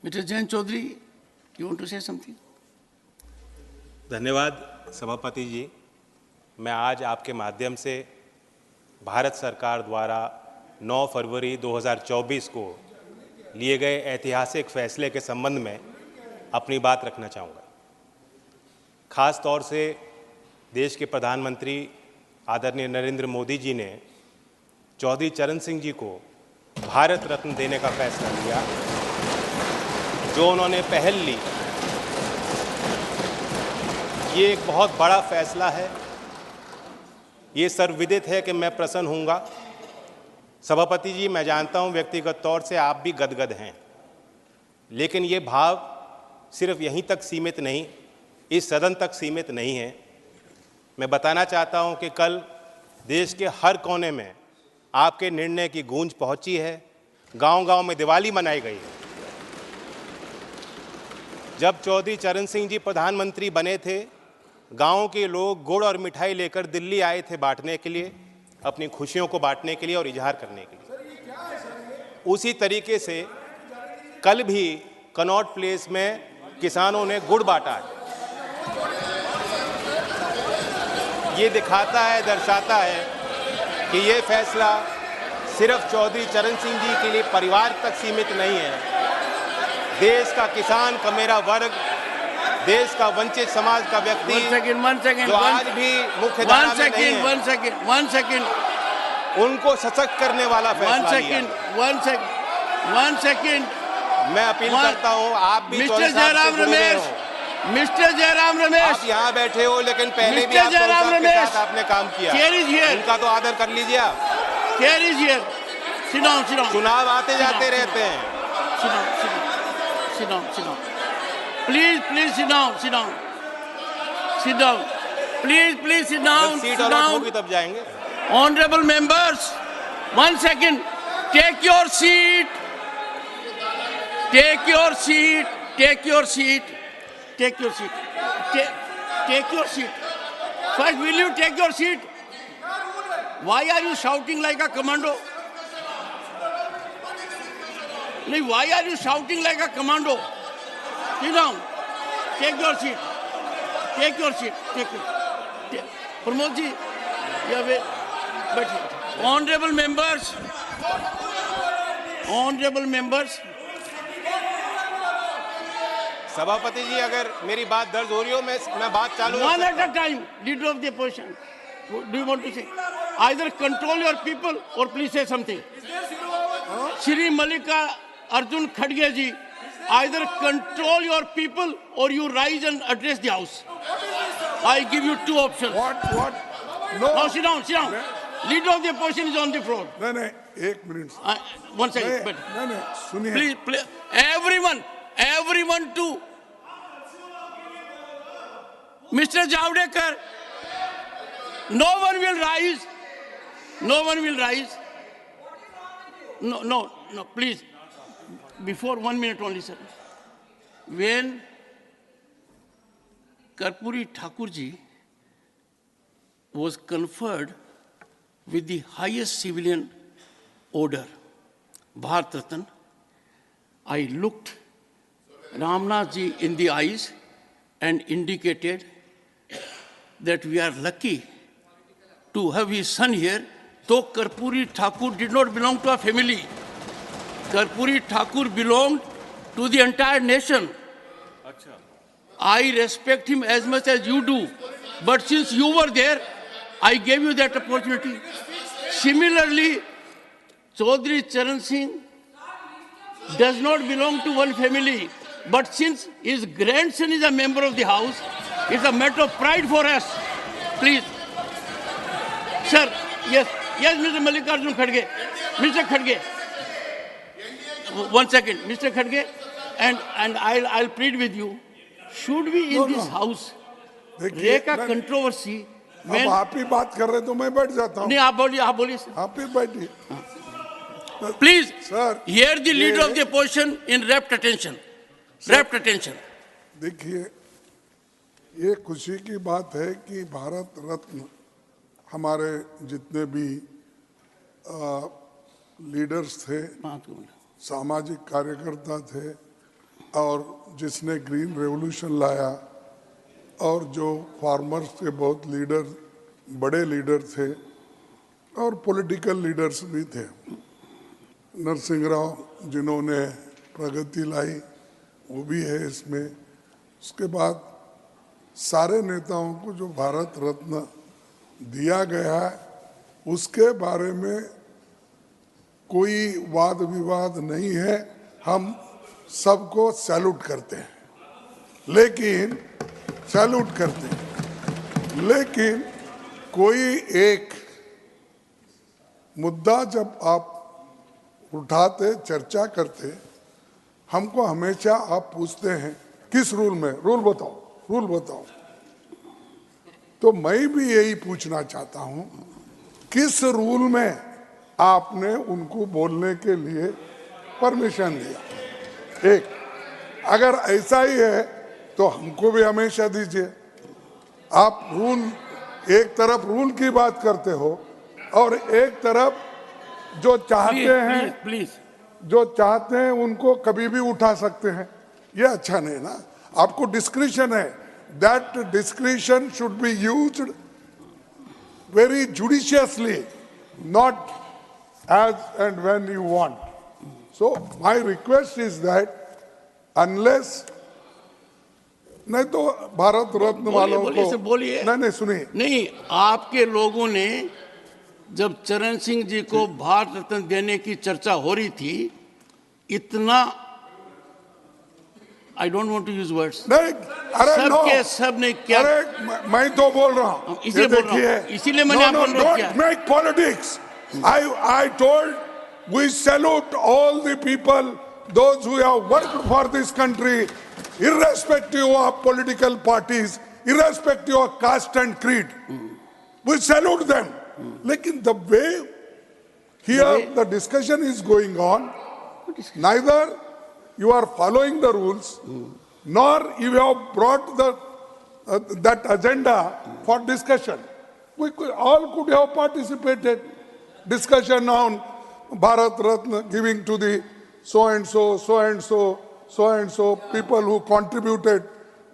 Mr. Jain Chaudhary, you want to say something? धन्यवाद सभापति जी। मैं आज आपके माध्यम से भारत सरकार द्वारा 9 फरवरी 2024 को लिए गए ऐतिहासिक फैसले के संबंध में अपनी बात रखना चाहूँगा। खास तौर से देश के प्रधानमंत्री आदरणीय नरेंद्र मोदी जी ने चौधरी चरण सिंह जी को भारत रत्न देने का फैसला लिया, जो उन्होंने पहल ली। ये एक बहुत बड़ा फैसला है। ये सर्वविदित है कि मैं प्रसन्न हूँगा। सभापति जी, मैं जानता हूँ व्यक्तिगत तौर से आप भी गदगद हैं, लेकिन ये भाव सिर्फ यहीं तक सीमित नहीं, इस सदन तक सीमित नहीं है। मैं बताना चाहता हूँ कि कल देश के हर कोने में आपके निर्णय की गूंज पहुँची है। गांव-गांव में दिवाली मनाई गई है। जब चौधरी चरण सिंह जी प्रधानमंत्री बने थे, गाँव के लोग गुड़ और मिठाई लेकर दिल्ली आए थे बांटने के लिए, अपनी खुशियों को बांटने के लिए और इजहार करने के लिए। उसी तरीके से कल भी कनॉट प्लेस में किसानों ने गुड़ बांटा है। ये दिखाता है, दर्शाता है कि ये फैसला सिर्फ चौधरी चरण सिंह जी के लिए परिवार तक सीमित नहीं है। देश का किसान का मेरा वर्ग, देश का वंचित समाज का व्यक्ति जो आज भी मुख्य धारा में नहीं है, one second, उनको सशक्त करने वाला फैसला लिया। one second. मैं अपील करता हूँ, आप भी Mr. Jairam Ramesh, Mr. Jairam Ramesh, आप यहाँ बैठे हो, लेकिन पहले भी Mr. आप Jairam के Ramesh, साथ आपने काम किया। chair is here. उनका तो आदर कर लीजिए आप। Chair is here. Sit down. चुनाव आते जाते रहते हैं। Sit down. Please sit down. Please sit down. जब सीट अलॉट होगी तब जाएंगे। Honorable members, 1 second. Take your seat. Take your seat. First, will you take your seat? Why are you shouting like a commando? Why are you shouting like a commando? Sit down. Take your seat. Take it. Pramod ji, you have a... Honorable members. सभापति जी, अगर मेरी बात दर्ज हो रही हो, मैं बात चालू One at a time, leader of the opposition. Do you want to say? Either control your people or please say something. Shri Mallika Arjun Khadge ji, either control your people or you rise and address the house. I give you two options. What? No. Now sit down. Leader of the opposition is on the floor. नहीं, 1 minute. 1 second. नहीं, सुनिए। Please, everyone to Mr. Javadekar. No one will rise. No, please. Before 1 minute only, sir. When Karpuri Thakurji was conferred with the highest civilian order, Bharat Ratna, I looked Ramnath ji in the eyes and indicated that we are lucky to have his son here, though Karpuri Thakur did not belong to a family. Karpuri Thakur belonged to the entire nation. I respect him as much as you do, but since you were there, I gave you that opportunity. Similarly, Chaudhry Charan Singh does not belong to one family, but since his grandson is a member of the house, it's a matter of pride for us. Please. Sir, yes, Mr. Mallikarjun Khadge. Mr. Khadge. 1 second, Mr. Khadge, and I'll plead with you. Should we in this house break a controversy? अब आप ही बात कर रहे तो मैं बैठ जाता हूँ। नहीं, आप बोलिए सर। आप ही बैठिए। Please, sir, hear the leader of the opposition in rapt attention. देखिए, ये खुशी की बात है कि भारत रत्न हमारे जितने भी लीडर्स थे, सामाजिक कार्यकर्ता थे, और जिसने ग्रीन रेवोल्यूशन लाया और जो फार्मर्स के बहुत लीडर, बड़े लीडर थे और पॉलिटिकल लीडर्स भी थे। नरसिंह राव जिन्होंने प्रगति लाई वो भी है इसमें। उसके बाद सारे नेताओं को जो भारत रत्न दिया गया है उसके बारे में कोई वाद विवाद नहीं है, हम सबको सैल्यूट करते हैं, लेकिन सैल्यूट करते हैं, लेकिन कोई एक मुद्दा जब आप उठाते, चर्चा करते, हमको हमेशा आप पूछते हैं किस रूल में, रूल बताओ, रूल बताओ। तो मैं भी यही पूछना चाहता हूं, किस रूल में आपने उनको बोलने के लिए परमिशन दिया? एक, अगर ऐसा ही है तो हमको भी हमेशा दीजिए। आप रूल, एक तरफ रूल की बात करते हो और एक तरफ जो चाहते हैं, प्लीज जो चाहते हैं उनको कभी भी उठा सकते हैं, ये अच्छा नहीं ना। आपको डिस्क्रिशन है, that discretion should be used very judiciously, not as and when you want. So my request is that unless, नहीं तो भारत रत्न वालों को बोलिए, नहीं सुनिए, नहीं, आपके लोगों ने जब चरण सिंह जी को भारत रत्न देने की चर्चा हो रही थी, इतना, I don't want to use words, नहीं, अरे नो, सब ने क्या, अरे मैं तो बोल रहा हूँ, इसीलिए बोल रहा हूँ, इसीलिए मैंने आपको अनुरोध किया। Don't make politics. I told we salute all the people, those who have worked for this country, irrespective of political parties, irrespective of caste and creed. We salute them. Lekin the way here the discussion is going on, neither you are following the rules, nor you have brought the that agenda for discussion. We all could have participated. Discussion on Bharat Ratna giving to the so and so, so and so, so and so people who contributed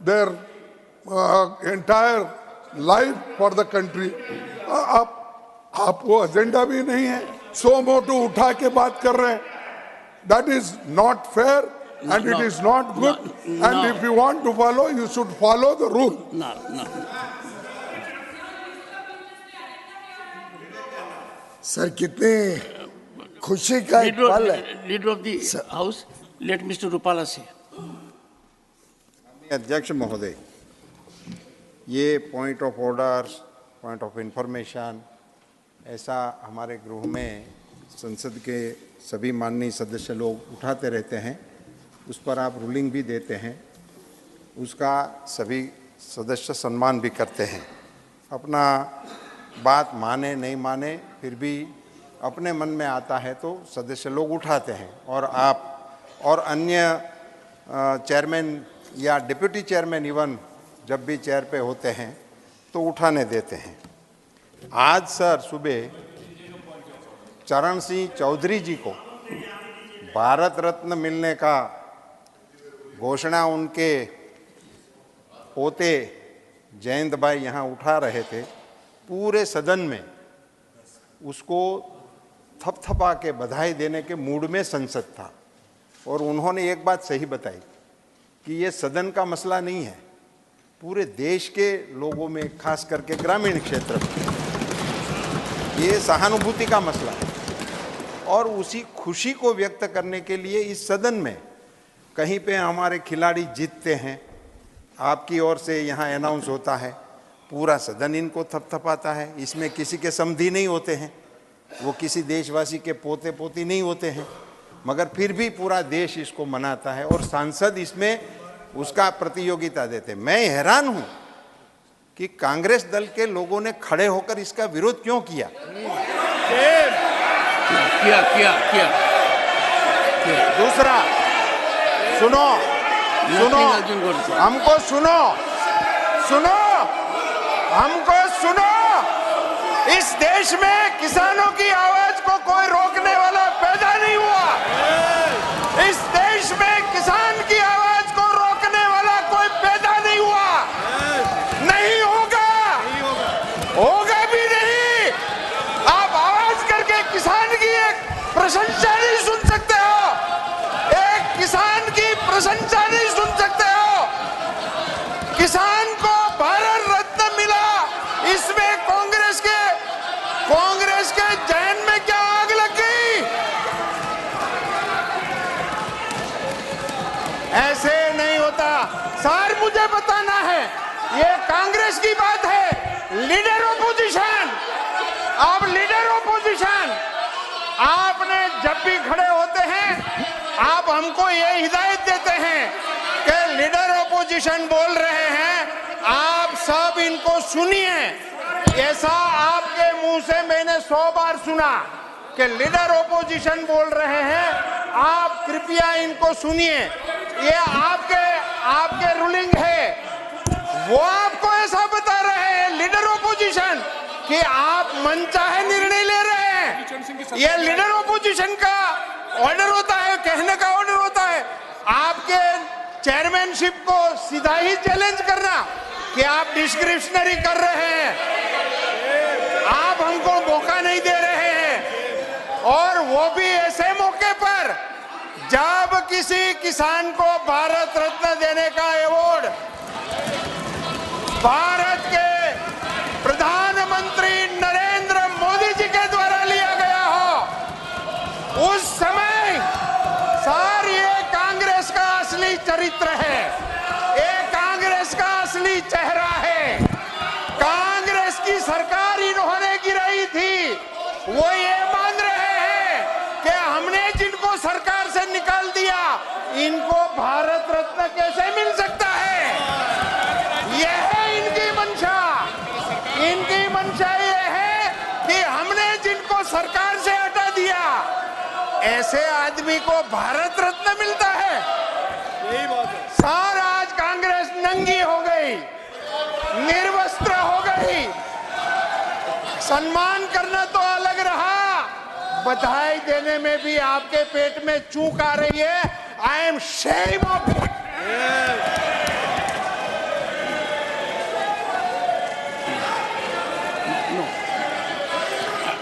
their entire life for the country. आप वो agenda भी नहीं है, सो मोटो उठा के बात कर रहे हैं. That is not fair and it is not good. And if you want to follow, you should follow the rule. Sir कितने खुशी का एक पल है. Leader of the house, let mister Rupala से. अध्यक्ष महोदय, ये point of order, point of information ऐसा हमारे गृह में संसद के सभी माननीय सदस्य लोग उठाते रहते हैं, उस पर आप रूलिंग भी देते हैं, उसका सभी सदस्य सम्मान भी करते हैं. अपना बात माने नहीं माने फिर भी अपने मन में आता है तो सदस्य लोग उठाते हैं, और आप और अन्य चेयरमैन या डिप्यूटी चेयरमैन इवन जब भी चेयर पे होते हैं तो उठाने देते हैं. आज सर सुबह चरण सिंह चौधरी जी को भारत रत्न मिलने का घोषणा उनके पोते जयंत भाई यहाँ उठा रहे थे. पूरे सदन में उसको थपथपा के बधाई देने के मूड में संसद था, और उन्होंने एक बात सही बताई कि ये सदन का मसला नहीं है, पूरे देश के लोगों में, खास करके ग्रामीण क्षेत्र में ये सहानुभूति का मसला है. और उसी खुशी को व्यक्त करने के लिए इस सदन में कहीं पे हमारे खिलाड़ी जीतते हैं, आपकी ओर से यहाँ अनाउंस होता है, पूरा सदन इनको थपथपाता है. इसमें किसी के समधी नहीं होते हैं, वो किसी देशवासी के पोते पोती नहीं होते हैं, मगर फिर भी पूरा देश इसको मनाता है और सांसद इसमें उसका प्रतियोगिता देते. मैं हैरान हूँ कि कांग्रेस दल के लोगों ने खड़े होकर इसका विरोध क्यों किया. दूसरा, सुनो हमको, सुनो हमको सुनो. इस देश में किसानों की आवाज को कोई रोकने वाला पैदा नहीं हुआ. इस देश में किसान की आवाज प्रशंसा नहीं सुन सकते हो? किसान को भारत रत्न मिला, इसमें कांग्रेस के जहन में क्या आग लग गई? ऐसे नहीं होता सर, मुझे बताना है, ये कांग्रेस की बात है। लीडर ऑपोजिशन, अब लीडर ऑपोजिशन, आपने जब भी खड़े होते हैं आप हमको ये हिदायत देते हैं कि लीडर ऑपोजिशन बोल रहे हैं, आप सब इनको सुनिए। ऐसा आपके मुंह से मैंने 100 बार सुना कि लीडर ऑपोजिशन बोल रहे हैं, आप कृपया इनको सुनिए। ये आपके रूलिंग है, वो आपको ऐसा बता रहे हैं लीडर ऑपोजिशन कि आप मनचाहे निर्णय ले रहे हैं। ये लीडर ऑपोजिशन का ऑर्डर होता है, कहने का ऑर्डर होता है। आपके चेयरमैनशिप को सीधा ही चैलेंज करना कि आप डिस्क्रिप्शनरी कर रहे हैं, आप हमको मौका नहीं दे रहे हैं, और वो भी ऐसे मौके पर जब किसी किसान को भारत रत्न देने का अवार्ड भारत के प्रधानमंत्री नरेंद्र मोदी जी के द्वारा लिया गया हो, उस समय सर ये कांग्रेस का असली चरित्र है, ये कांग्रेस का असली चेहरा है। कांग्रेस की सरकार इन्होंने गिराई थी, वो ये मान रहे हैं कि हमने जिनको सरकार से निकाल दिया, इनको भारत रत्न कैसे मिल सकता है? यह है इनकी मंशा। इनकी मंशा ये है कि हमने जिनको सरकार से हटा दिया, ऐसे आदमी को भारत रत्न मिलता है। यही बात है सर, आज कांग्रेस नंगी हो गई, निर्वस्त्र हो गई। सम्मान करना तो अलग रहा, बधाई देने में भी आपके पेट में चूक आ रही है। I am shame of it.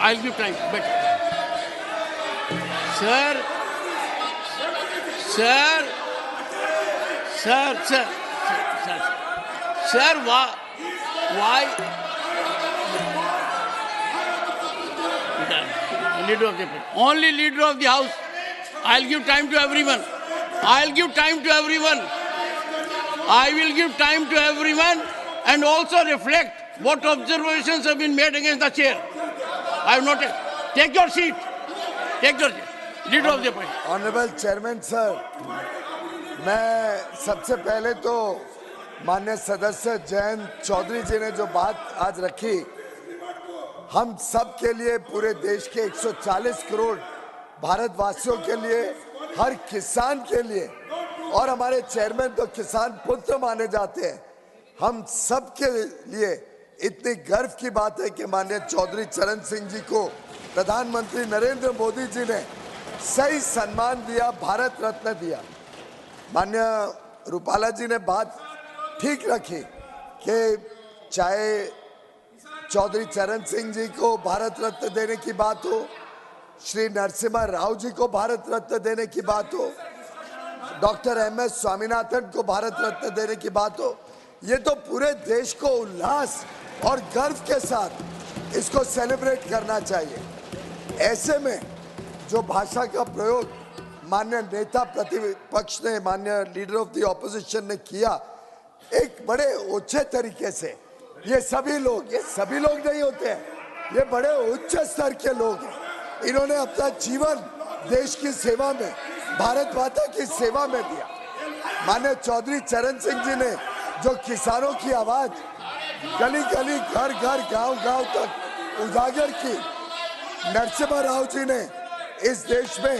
I'll give time, but sir, why? Leader of the only leader of the house. I'll give time to everyone. I will give time to everyone, and also reflect what observations have been made against the chair. I have noted. Take your seat. Leader of the party. Honourable chairman sir, मैं सबसे पहले तो माननीय सदस्य जयंत चौधरी जी ने जो बात आज रखी, हम सब के लिए, पूरे देश के 140 करोड़ भारतवासियों के लिए, हर किसान के लिए, और हमारे चेयरमैन तो किसान पुत्र माने जाते हैं, हम सब के लिए इतनी गर्व की बात है कि माननीय चौधरी चरण सिंह जी को प्रधानमंत्री नरेंद्र मोदी जी ने सही सम्मान दिया, भारत रत्न दिया। माननीय रूपाला जी ने बात ठीक रखी कि चाहे चौधरी चरण सिंह जी को भारत रत्न देने की बात हो, श्री नरसिम्हा राव जी को भारत रत्न देने की बात हो, डॉक्टर MS स्वामीनाथन को भारत रत्न देने की बात हो, ये तो पूरे देश को उल्लास और गर्व के साथ इसको सेलिब्रेट करना चाहिए। ऐसे में जो भाषा का प्रयोग माननीय नेता प्रतिपक्ष ने, माननीय लीडर ऑफ द ऑपोजिशन ने किया, एक बड़े ऊंचे तरीके से, ये सभी लोग नहीं होते हैं, ये बड़े उच्च स्तर के लोग हैं। इन्होंने अपना जीवन देश की सेवा में, भारत माता की सेवा में दिया। माननीय चौधरी चरण सिंह जी ने जो किसानों की आवाज गली गली, घर घर, गांव गांव तक उजागर की, नरसिम्हा राव जी ने इस देश में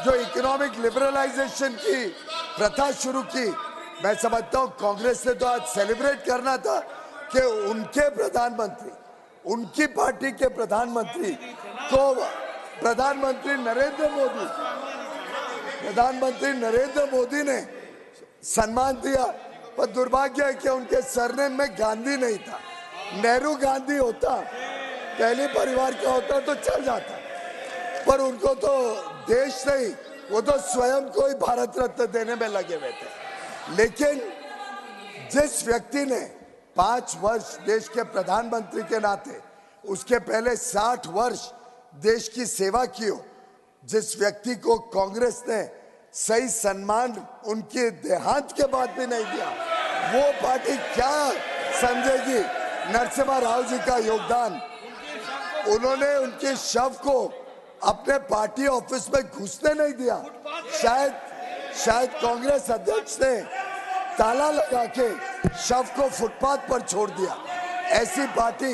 जो इकोनॉमिक लिबरलाइजेशन की प्रथा शुरू की, मैं समझता हूं कांग्रेस ने तो आज सेलिब्रेट करना था कि उनके प्रधानमंत्री, उनकी पार्टी के प्रधानमंत्री को प्रधानमंत्री नरेंद्र मोदी ने सम्मान दिया। पर दुर्भाग्य है कि उनके सरनेम में गांधी नहीं था। नेहरू गांधी होता, पहले परिवार का होता तो चल जाता, पर उनको तो देश नहीं वो तो स्वयं को ही भारत रत्न देने में लगे हुए थे। लेकिन जिस व्यक्ति ने 5 वर्ष देश के प्रधानमंत्री के नाते, उसके पहले 60 वर्ष देश की सेवा की हो, जिस व्यक्ति को कांग्रेस ने सही सम्मान उनके देहांत के बाद भी नहीं दिया, वो पार्टी क्या समझेगी नरसिम्हा राव जी का योगदान? उन्होंने उनके शव को अपने पार्टी ऑफिस में घुसने नहीं दिया। शायद कांग्रेस अध्यक्ष ने ताला लगा के शव को फुटपाथ पर छोड़ दिया। ऐसी पार्टी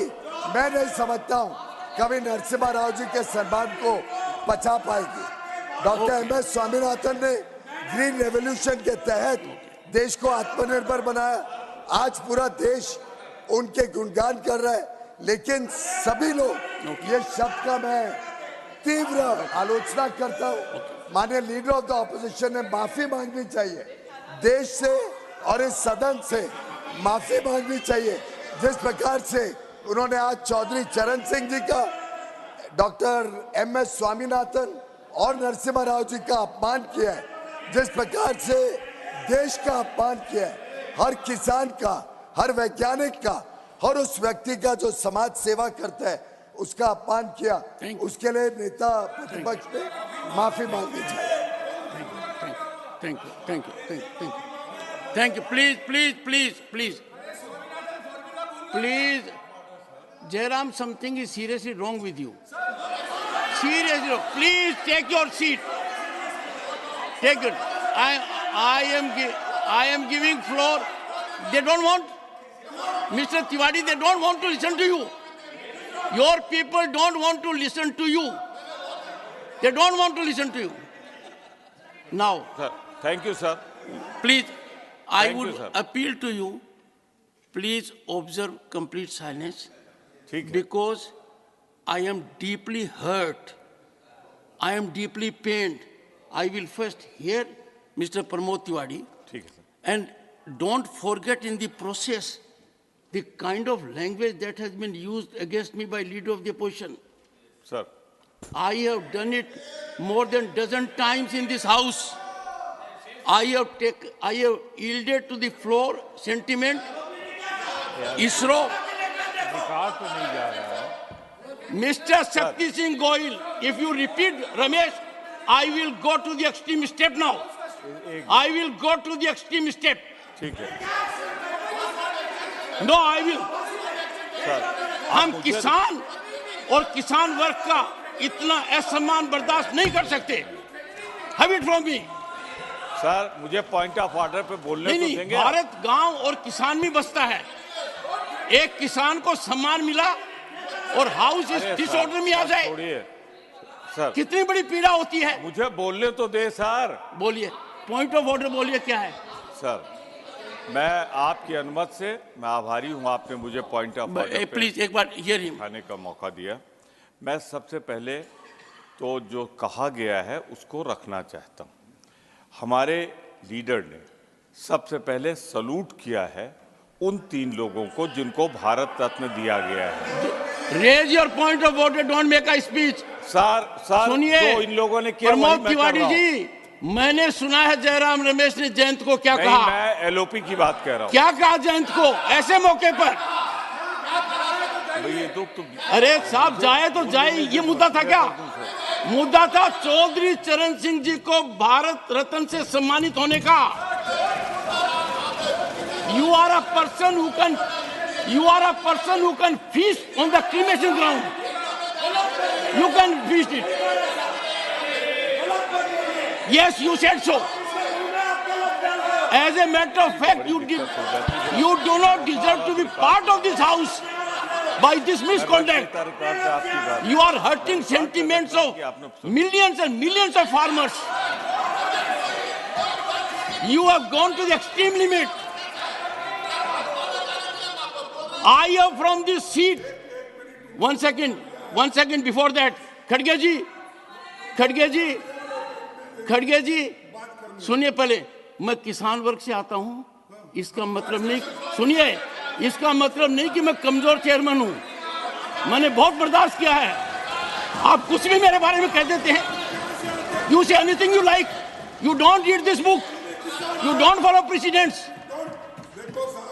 मैं नहीं समझता हूं कभी नरसिम्हा राव जी के सम्मान को पचा पाएगी। Doctor MS. स्वामीनाथन ने ग्रीन रेवोल्यूशन के तहत देश को आत्मनिर्भर बनाया। आज पूरा देश उनके गुणगान कर रहा है, लेकिन सभी लोग, ये शब्द का मैं तीव्र आलोचना करता हूं। माननीय लीडर ऑफ द ऑपोजिशन ने माफी मांगनी चाहिए, देश से और इस सदन से माफी मांगनी चाहिए। जिस प्रकार से उन्होंने आज चौधरी चरण सिंह जी का, डॉक्टर एम.एस. स्वामीनाथन और नरसिम्हा राव जी का अपमान किया है, जिस प्रकार से देश का अपमान किया है, हर किसान का, हर वैज्ञानिक का, हर उस व्यक्ति का जो समाज सेवा करता है, उसका अपमान किया, उसके लिए नेता प्रतिपक्ष ने माफी मांगनी चाहिए। Thank you. Please Jairam, something is seriously wrong with you. Seriously wrong. Please take your seat. Take it. I am giving floor. They don't want, Mr. Tiwari, they don't want to listen to you. Your people don't want to listen to you. They don't want to listen to you. Now, Sir, thank you, sir. please, I Thank you, would sir. appeal to you, please observe complete silence, ठीक है because I am deeply hurt. I am deeply pained. I will first hear Mr. Pramod Tiwari, ठीक है sir and don't forget in the process the kind of language that has been used against me by leader of the opposition. Sir I have done it more than dozen times in this house. I have yielded to the floor sentiment. ISRO, record तो नहीं जा रहा है Mr. Shakti Singh Goyal, if you repeat Ramesh, I will go to the extreme step now. I will go to the extreme step. ठीक है No, I will. Sir हम किसान और किसान वर्ग का इतना असम्मान बर्दाश्त नहीं कर सकते. Have it from me. Sir मुझे पॉइंट ऑफ ऑर्डर पे बोलने तो नहीं, देंगे भारत गांव और किसान में बसता है. एक किसान को सम्मान मिला और हाउस इस अरे डिसऑर्डर में आ जाए, छोड़िए सर कितनी बड़ी पीड़ा होती है. मुझे बोलने तो दे सर बोलिए, पॉइंट ऑफ ऑर्डर बोलिए क्या है. सर मैं आपकी अनुमति से मैं आभारी हूं आपने मुझे पॉइंट ऑफ ऑर्डर पे प्लीज एक बार हियर हिम. खाने का मौका दिया मैं सबसे पहले तो जो कहा गया है उसको रखना चाहता हूं हमारे लीडर ने सबसे पहले सलूट किया है उन 3 लोगों को जिनको भारत रत्न दिया गया है raise your point of order, don't make a speech. Sir सुनिए, जो इन लोगों ने किया प्रमोद वही मैं कर तिवारी रहा हूं। जी, मैंने सुना है जयराम रमेश ने जयंत को क्या नहीं, कहा. मैं एलओपी की बात कह रहा हूं क्या कहा जयंत को ऐसे मौके पर. भाई ये दुख तो अरे साहब जाए तो जाए, ये मुद्दा था क्या. मुद्दा था चौधरी चरण सिंह जी को भारत रत्न से सम्मानित होने का. You are a person who can feast on the cremation ground. You can feast it. Yes, you said so. As a matter of fact, you do not deserve to be part of this house by this misconduct. You are hurting sentiments of millions and millions of farmers. You have gone to the extreme limit. I have from this seat. One second before that. खड़गे जी, सुनिए पहले, मैं किसान वर्ग से आता हूं. इसका मतलब नहीं, सुनिए, इसका मतलब नहीं कि मैं कमजोर चेयरमैन हूं. मैंने बहुत बर्दाश्त किया है. आप कुछ भी मेरे बारे में कह देते हैं. You say anything you like. You don't read this book. You don't follow precedents.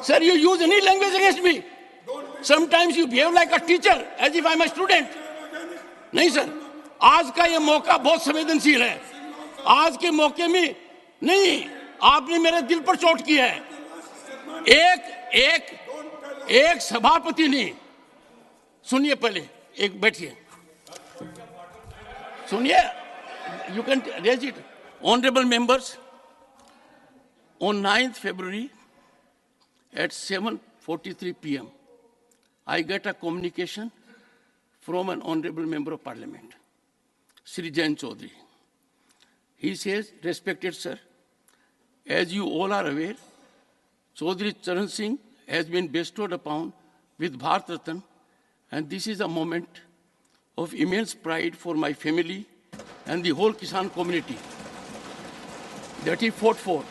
Sir, you use any language against me. Sometimes you behave like a teacher, as if I'm a student. नहीं sir, आज का ये मौका बहुत संवेदनशील है. आज के मौके में नहीं, आपने मेरे दिल पर चोट की है. एक सभापति ने, सुनिए पहले, एक बैठिए, सुनिए. You can raise it. Honorable members, on 9th February at 7:43 p.m., I get a communication from an honorable member of parliament, Sri Jain Chaudhary. He says, respected sir, as you all are aware, Chaudhary Charan Singh has been bestowed upon with Bharat Ratna, and this is a moment of immense pride for my family and the whole Kisan community that he fought for.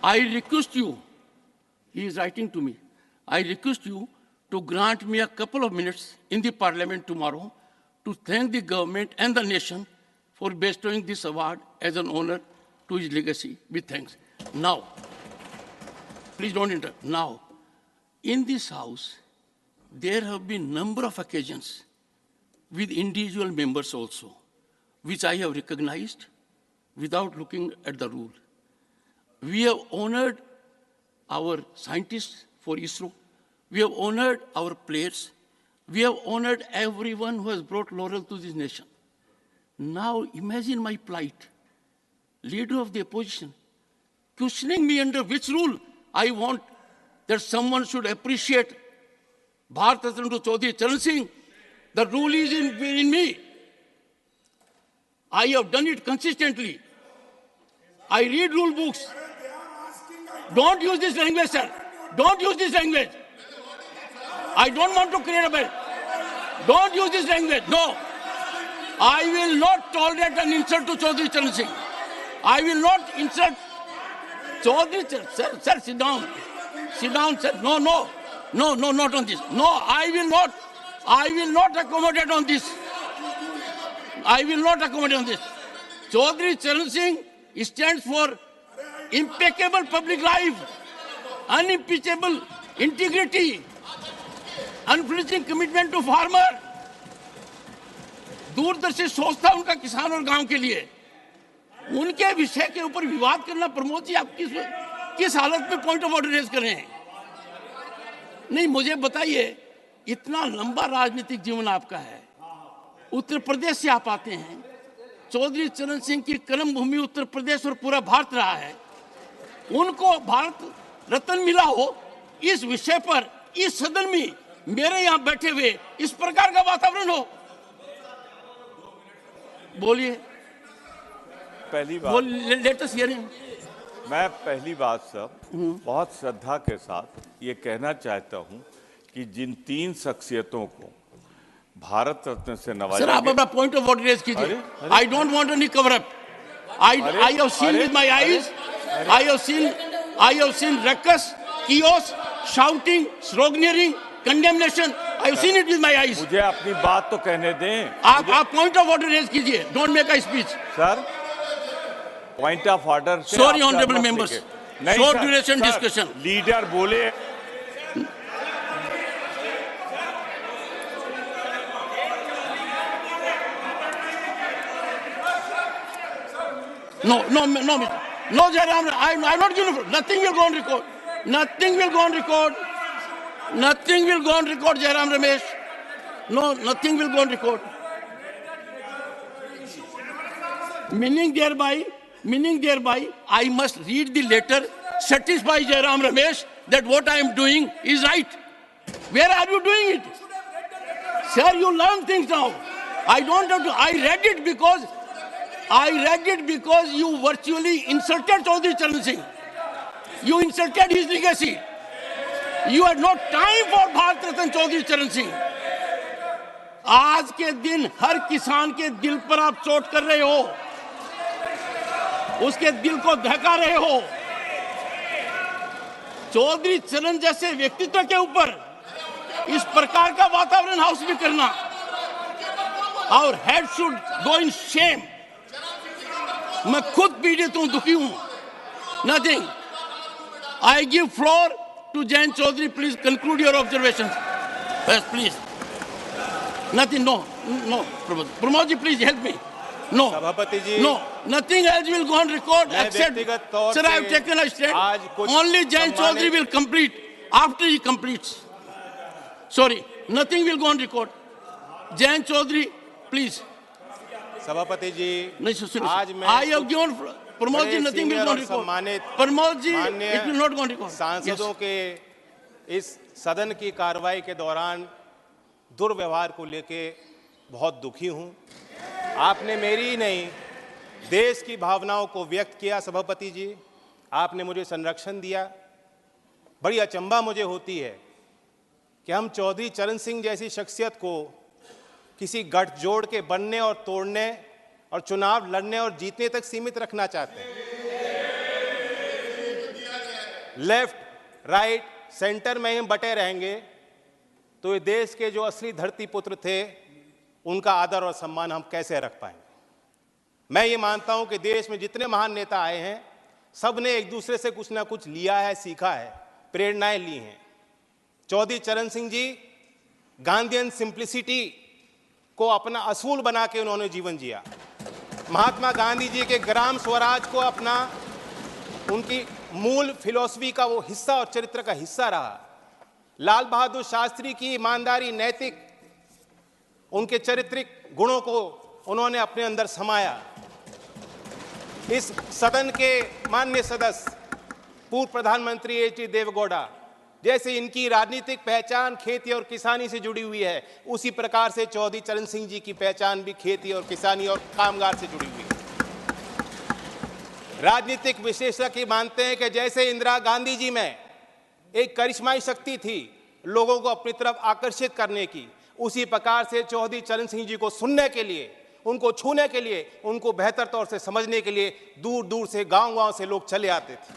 I request you, he is writing to me, I request you to grant me a couple of minutes in the parliament tomorrow to thank the government and the nation for bestowing this award as an honor to his legacy. With thanks. Now, please don't interrupt. Now, in this house, there have been number of occasions with individual members also, which I have recognized without looking at the rule. We have honored our scientists for ISRO. We have honored our players. We have honored everyone who has brought laurel to this nation. Now imagine my plight, leader of the opposition, questioning me under which rule I want that someone should appreciate Bharat Ratna to Chaudhary Charan Singh. The rule is in me. I have done it consistently. I read rule books. Don't use this language, sir. Don't use this language. I don't want to create a bed. Don't use this language. No. I will not tolerate an insult to Chaudhary Charan Singh. I will not insult Chaudhary Charan Singh. Sir, sit down. Sit down, sir. No, not on this. No, I will not accommodate on this. I will not accommodate on this. Chaudhary Charan Singh stands for impeccable public life, unimpeachable integrity, unflinching commitment to farmer. दूरदर्शी सोच था उनका किसान और गांव के लिए. उनके विषय के ऊपर विवाद करना, प्रमोद जी, आप किस हालत में पॉइंट ऑफ ऑर्डर रेज कर रहे हैं? नहीं, मुझे बताइए, इतना लंबा राजनीतिक जीवन आपका है, उत्तर प्रदेश से आप आते हैं, चौधरी चरण सिंह की कर्म भूमि उत्तर प्रदेश और पूरा भारत रहा है, उनको भारत रत्न मिला हो, इस विषय पर इस सदन में मेरे यहां बैठे हुए इस प्रकार का वातावरण हो? बोलिए. पहली बात, लेटेस्ट हियरिंग. मैं पहली बात सब बहुत श्रद्धा के साथ ये कहना चाहता हूं कि जिन 3 शख्सियतों को भारत रत्न से नवाजा. सर, आप अपना पॉइंट ऑफ ऑर्डर रेज कीजिए. आई don't want any cover up. I have seen with my eyes. I have seen ruckus, chaos, shouting, sloganeering, condemnation. I have seen it with my eyes. मुझे अपनी बात तो कहने दें. आप पॉइंट ऑफ ऑर्डर रेज कीजिए. Don't make a speech. Sir, point of order. Sorry, honorable members. Short duration discussion. Leader बोले. No, Jairam, I'm not going to. Nothing will go on record. Nothing will go on record. Nothing will go on record, Jairam Ramesh. No, nothing will go on record. Meaning thereby, I must read the letter, satisfy Jairam Ramesh that what I am doing is right. Where are you doing it? Sir, you learn things now. I don't have to. I read it because you virtually insulted Chaudhary Charan Singh. You insulted his legacy. You had no time for Bharat Ratna Chaudhary Charan Singh. आज के दिन हर किसान के दिल पर आप चोट कर रहे हो, उसके दिल को दहका रहे हो. चौधरी चरण जैसे व्यक्तित्व के ऊपर इस प्रकार का वातावरण हाउस में करना, our head should go in shame. मैं खुद पीड़ित हूं, दुखी हूं। Nothing. I give floor to Jayant Chaudhary. Please conclude your observation. Yes please. Nothing. No no Pramod ji, please help me. No. सभापति जी, no, nothing else will go on record except, व्यक्तिगत तौर sir, I have से taken a stand. आज कुछ Only Jayant Chaudhary will complete after he completes. Sorry, nothing will go on record. Jayant Chaudhary, please. सभापति जी, नहीं सुनिए, आज मैं I have given Pramod ji, nothing will go on record. Pramod ji, it will not go on record. सांसदों के इस सदन की कार्रवाई के दौरान दुर्व्यवहार को लेके बहुत दुखी हूं। आपने मेरी ही नहीं, देश की भावनाओं को व्यक्त किया। सभापति जी, आपने मुझे संरक्षण दिया। बड़ी अचंभा मुझे होती है कि हम चौधरी चरण सिंह जैसी शख्सियत को किसी गठजोड़ के बनने और तोड़ने और चुनाव लड़ने और जीतने तक सीमित रखना चाहते हैं। लेफ्ट, राइट, सेंटर में हम बटे रहेंगे तो ये देश के जो असली धरती पुत्र थे उनका आदर और सम्मान हम कैसे रख पाएंगे। मैं ये मानता हूं कि देश में जितने महान नेता आए हैं, सब ने एक दूसरे से कुछ ना कुछ लिया है, सीखा है, प्रेरणाएं ली हैं। चौधरी चरण सिंह जी गांधीयन सिंप्लिसिटी को अपना असूल बना के उन्होंने जीवन जिया। महात्मा गांधी जी के ग्राम स्वराज को अपना, उनकी मूल फिलॉसफी का वो हिस्सा और चरित्र का हिस्सा रहा। लाल बहादुर शास्त्री की ईमानदारी, नैतिक, उनके चारित्रिक गुणों को उन्होंने अपने अंदर समाया। इस सदन के माननीय सदस्य पूर्व प्रधानमंत्री एच.डी. देवेगौड़ा, जैसे इनकी राजनीतिक पहचान खेती और किसानी से जुड़ी हुई है, उसी प्रकार से चौधरी चरण सिंह जी की पहचान भी खेती और किसानी और कामगार से जुड़ी हुई है। राजनीतिक विशेषज्ञ मानते हैं कि जैसे इंदिरा गांधी जी में एक करिश्माई शक्ति थी लोगों को अपनी तरफ आकर्षित करने की, उसी प्रकार से चौधरी चरण सिंह जी को सुनने के लिए, उनको छूने के लिए, उनको बेहतर तौर से समझने के लिए दूर दूर से, गांव-गांव से लोग चले आते थे।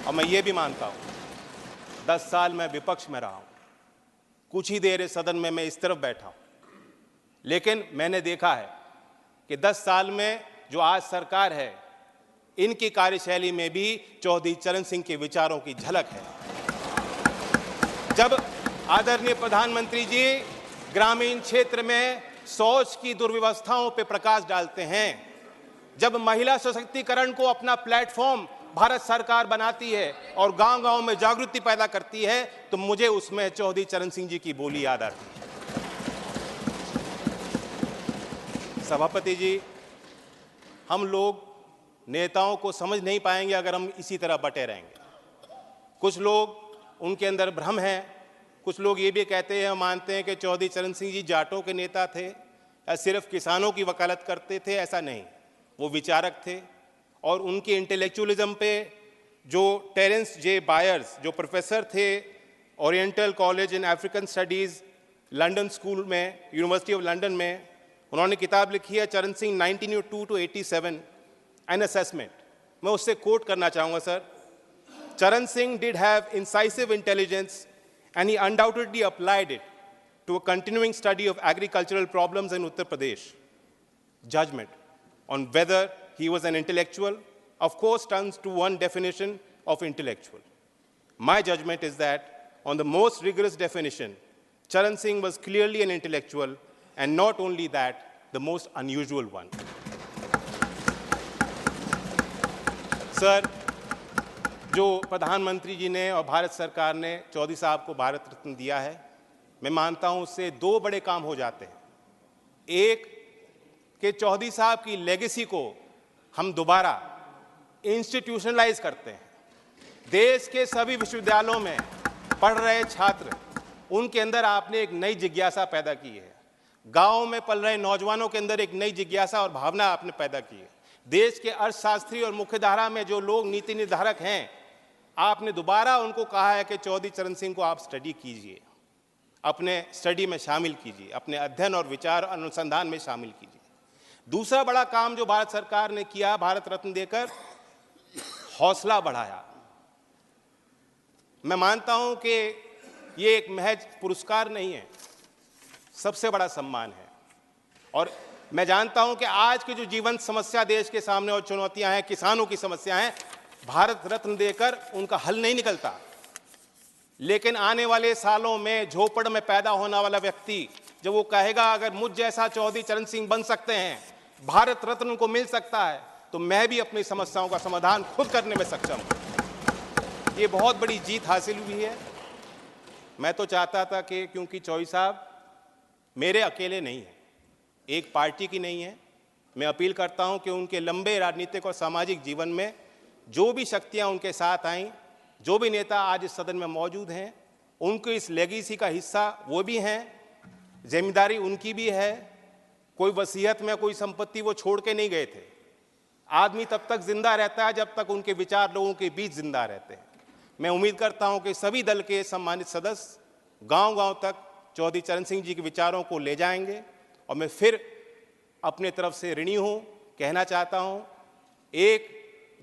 और मैं ये भी मानता हूं 10 साल मैं विपक्ष में रहा हूं, कुछ ही देर इस सदन में मैं इस तरफ बैठा हूं, लेकिन मैंने देखा है कि 10 साल में जो आज सरकार है, इनकी कार्यशैली में भी चौधरी चरण सिंह के विचारों की झलक है। जब आदरणीय प्रधानमंत्री जी ग्रामीण क्षेत्र में शौच की दुर्व्यवस्थाओं पर प्रकाश डालते हैं, जब महिला सशक्तिकरण को अपना प्लेटफॉर्म भारत सरकार बनाती है और गांव-गांव में जागृति पैदा करती है, तो मुझे उसमें चौधरी चरण सिंह जी की बोली याद आती है। सभापति जी, हम लोग नेताओं को समझ नहीं पाएंगे अगर हम इसी तरह बटे रहेंगे। कुछ लोग उनके अंदर भ्रम है, कुछ लोग ये भी कहते हैं, मानते हैं कि चौधरी चरण सिंह जी जाटों के नेता थे या सिर्फ किसानों की वकालत करते थे। ऐसा नहीं, वो विचारक थे और उनके इंटेलेक्चुअलिज्म पे जो टेरेंस जे बायर्स, जो प्रोफेसर थे oriental college in African studies London school में, यूनिवर्सिटी ऑफ लंदन में, उन्होंने किताब लिखी है चरण सिंह 1902 to 87 एन असेसमेंट। मैं उससे कोट करना चाहूँगा सर। चरण Singh did have incisive intelligence and he undoubtedly applied it to a continuing study of agricultural problems in Uttar Pradesh. Judgment on whether he was an intellectual, of course, turns to one definition of intellectual. My judgment is that, on the most rigorous definition, Charan Singh was clearly an intellectual, and not only that, the most unusual one. Sir, जो प्रधानमंत्री जी ने और भारत सरकार ने चौधरी साहब को भारत रत्न दिया है, मैं मानता हूं उससे 2 बड़े काम हो जाते हैं। एक कि चौधरी साहब की लेगेसी को हम दोबारा इंस्टीट्यूशनलाइज करते हैं। देश के सभी विश्वविद्यालयों में पढ़ रहे छात्र, उनके अंदर आपने एक नई जिज्ञासा पैदा की है। गाँव में पल रहे नौजवानों के अंदर एक नई जिज्ञासा और भावना आपने पैदा की है। देश के अर्थशास्त्री और मुख्यधारा में जो लोग नीति निर्धारक हैं, आपने दोबारा उनको कहा है कि चौधरी चरण सिंह को आप स्टडी कीजिए, अपने स्टडी में शामिल कीजिए, अपने अध्ययन और विचार अनुसंधान में शामिल कीजिए। दूसरा बड़ा काम जो भारत सरकार ने किया, भारत रत्न देकर हौसला बढ़ाया। मैं मानता हूं कि ये एक महज पुरस्कार नहीं है, सबसे बड़ा सम्मान है। और मैं जानता हूं कि आज की जो जीवन समस्या देश के सामने और चुनौतियां हैं, किसानों की समस्या हैं, भारत रत्न देकर उनका हल नहीं निकलता। लेकिन आने वाले सालों में झोपड़ में पैदा होने वाला व्यक्ति जब वो कहेगा अगर मुझ जैसा चौधरी चरण सिंह बन सकते हैं, भारत रत्न उनको मिल सकता है, तो मैं भी अपनी समस्याओं का समाधान खुद करने में सक्षम हूं। ये बहुत बड़ी जीत हासिल हुई है। मैं तो चाहता था कि क्योंकि चौधरी साहब मेरे अकेले नहीं हैं, एक पार्टी की नहीं है, मैं अपील करता हूं कि उनके लंबे राजनीतिक और सामाजिक जीवन में जो भी शक्तियां उनके साथ आईं, जो भी नेता आज इस सदन में मौजूद हैं, उनके इस लेगेसी का हिस्सा वो भी हैं, जिम्मेदारी उनकी भी है। कोई वसीयत में कोई संपत्ति वो छोड़ के नहीं गए थे। आदमी तब तक जिंदा रहता है जब तक उनके विचार लोगों के बीच जिंदा रहते हैं। मैं उम्मीद करता हूं कि सभी दल के सम्मानित सदस्य गांव-गांव तक चौधरी चरण सिंह जी के विचारों को ले जाएंगे। और मैं फिर अपने तरफ से ऋणी हूं, कहना चाहता हूं, एक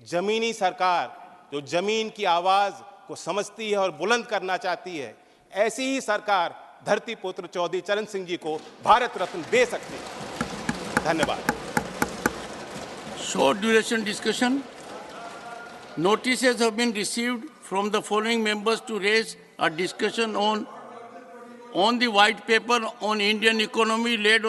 जमीनी सरकार जो जमीन की आवाज को समझती है और बुलंद करना चाहती है, ऐसी ही सरकार धरती पुत्र चौधरी चरण सिंह जी को भारत रत्न दे सकती है। धन्यवाद। Short duration discussion. Notices have been received from the following members to raise a discussion on the white paper on Indian economy led